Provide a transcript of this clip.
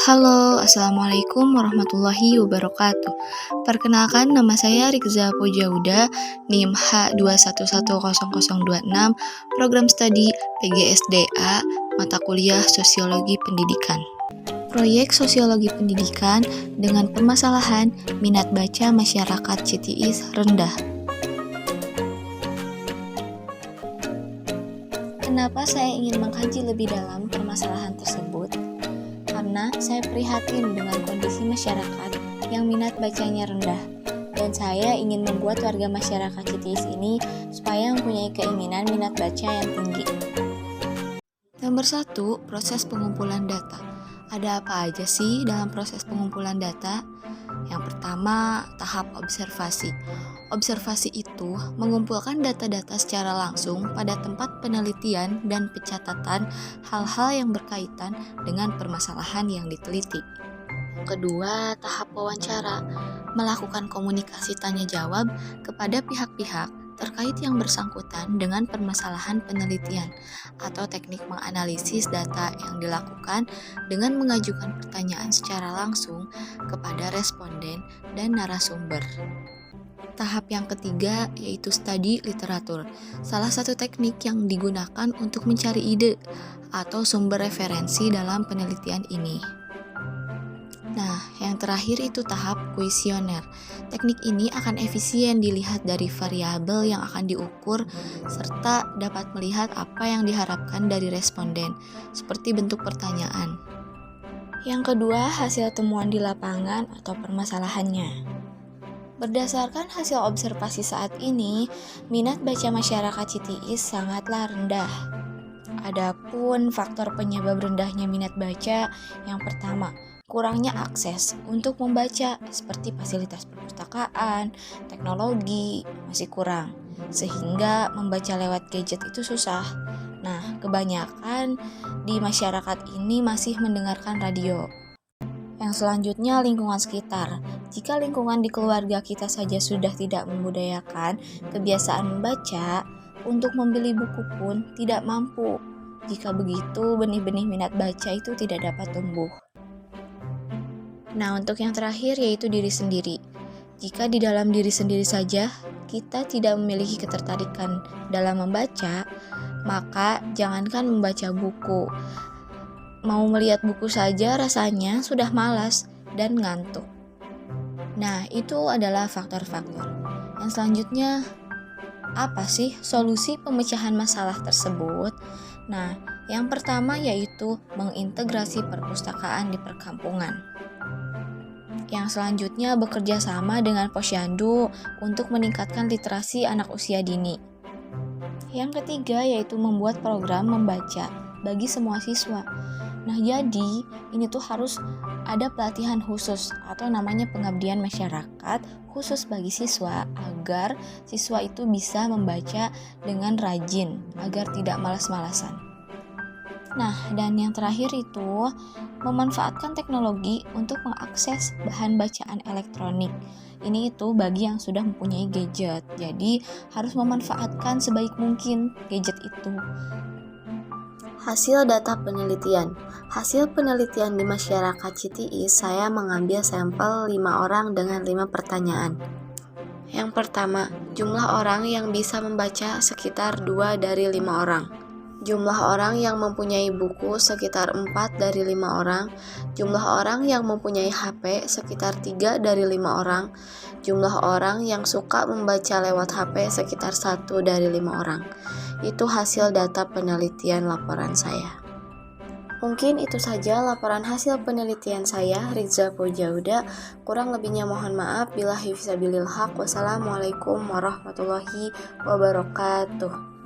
Halo, Assalamualaikum warahmatullahi wabarakatuh. Perkenalkan, nama saya Rikza Pujauda, NIM H21100026, Program Studi PGSDA, Mata Kuliah Sosiologi Pendidikan. Proyek Sosiologi Pendidikan dengan permasalahan minat baca masyarakat CTIS rendah. Kenapa saya ingin mengkaji lebih dalam permasalahan tersebut? Karena saya prihatin dengan kondisi masyarakat yang minat bacanya rendah, dan saya ingin membuat warga masyarakat CTIS ini supaya mempunyai keinginan minat baca yang tinggi. Nomor 1, proses pengumpulan data. Ada apa aja sih dalam proses pengumpulan data? Yang pertama, tahap observasi. Observasi itu mengumpulkan data-data secara langsung pada tempat penelitian dan pencatatan hal-hal yang berkaitan dengan permasalahan yang diteliti. Kedua, tahap wawancara. Melakukan komunikasi tanya-jawab kepada pihak-pihak terkait yang bersangkutan dengan permasalahan penelitian atau teknik menganalisis data yang dilakukan dengan mengajukan pertanyaan secara langsung kepada responden dan narasumber. Tahap yang ketiga yaitu studi literatur, salah satu teknik yang digunakan untuk mencari ide atau sumber referensi dalam penelitian ini. Nah, yang terakhir itu tahap kuesioner. Teknik ini akan efisien dilihat dari variabel yang akan diukur serta dapat melihat apa yang diharapkan dari responden, seperti bentuk pertanyaan. Yang kedua, hasil temuan di lapangan atau permasalahannya. Berdasarkan hasil observasi saat ini, minat baca masyarakat CTIS sangatlah rendah. Adapun faktor penyebab rendahnya minat baca, yang pertama, kurangnya akses untuk membaca seperti fasilitas perpustakaan, teknologi masih kurang, sehingga membaca lewat gadget itu susah. Nah, kebanyakan di masyarakat ini masih mendengarkan radio. Yang selanjutnya, lingkungan sekitar. Jika lingkungan di keluarga kita saja sudah tidak membudayakan kebiasaan membaca, untuk membeli buku pun tidak mampu. Jika begitu, benih-benih minat baca itu tidak dapat tumbuh. Nah, untuk yang terakhir yaitu diri sendiri. Jika di dalam diri sendiri saja kita tidak memiliki ketertarikan dalam membaca, maka jangankan membaca buku. Mau melihat buku saja rasanya sudah malas dan ngantuk. Nah, itu adalah faktor-faktor. Yang selanjutnya, apa sih solusi pemecahan masalah tersebut? Nah, yang pertama yaitu mengintegrasi perpustakaan di perkampungan. Yang selanjutnya, bekerja sama dengan posyandu untuk meningkatkan literasi anak usia dini. Yang ketiga yaitu membuat program membaca bagi semua siswa. Nah, jadi ini tuh harus ada pelatihan khusus atau namanya pengabdian masyarakat khusus bagi siswa agar siswa itu bisa membaca dengan rajin agar tidak malas-malasan. Nah, dan yang terakhir itu memanfaatkan teknologi untuk mengakses bahan bacaan elektronik. Ini itu bagi yang sudah mempunyai gadget. Jadi, harus memanfaatkan sebaik mungkin gadget itu. Hasil data penelitian. Hasil penelitian di masyarakat CTIS, saya mengambil sampel 5 orang dengan 5 pertanyaan. Yang pertama, jumlah orang yang bisa membaca sekitar 2 dari 5 orang. Jumlah orang yang mempunyai buku sekitar 4 dari 5 orang. Jumlah orang yang mempunyai HP sekitar 3 dari 5 orang. Jumlah orang yang suka membaca lewat HP sekitar 1 dari 5 orang. Itu hasil data penelitian laporan saya. Mungkin itu saja laporan hasil penelitian saya, Rikza Pujauda. Kurang lebihnya mohon maaf. Billahi fisabilil haq. Wassalamualaikum warahmatullahi wabarakatuh.